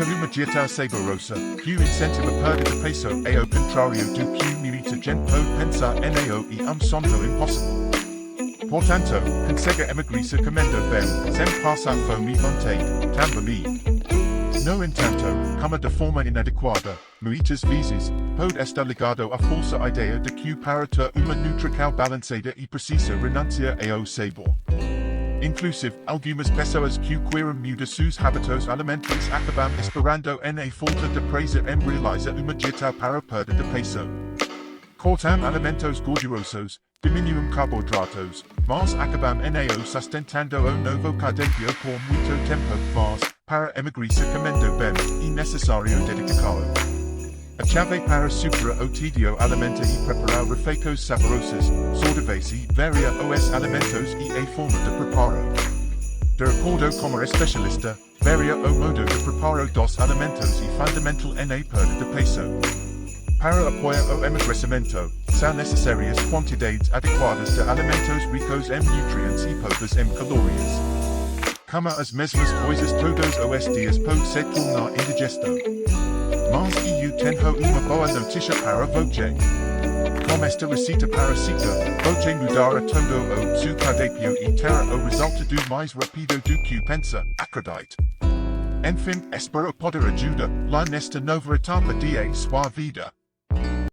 Terumagita saborosa, Q incentiva perda de peso, ao contrario do que muita gente pode pensar nao e sondo impossible. Portanto, consegue emigrisa comendo bem, sem passar fome vontade, também. No entanto, como de forma inadequada, muitas vezes, pode estar ligado à falsa ideia de que para ter uma nutrical balanceada e precisa renunciar ao sabor. Inclusive, algumas pessoas que queiram mudar seus hábitos alimentares acabam esperando na falta de prazer em realizar uma dieta para perda de peso. Cortam alimentos gordurosos, diminuem carboidratos, mas acabam nao sustentando o novo cardápio por muito tempo, mas, para emagrecer comendo bem, é necessário dedicar. A chave para superar o tédio alimenta e preparar refeitos saborosos, sorvete, varia os alimentos e a forma de preparo. De acordo com especialista, varia o modo de preparo dos alimentos e fundamental na perda de peso. Para apoiar o emagrecimento, são necessárias quantidades adequadas de alimentos ricos em nutrientes e pobres em calorias. Como as mesmas coisas todos os dias pode se tornar indigesto. Mas eu tenho uma boa notícia para você. Com esta receita parasita, você mudará todo o seu cardápio e terá o resultado mais rápido do que pensa, acredite. Enfim, espero poder ajudar lá nesta nova etapa de sua vida.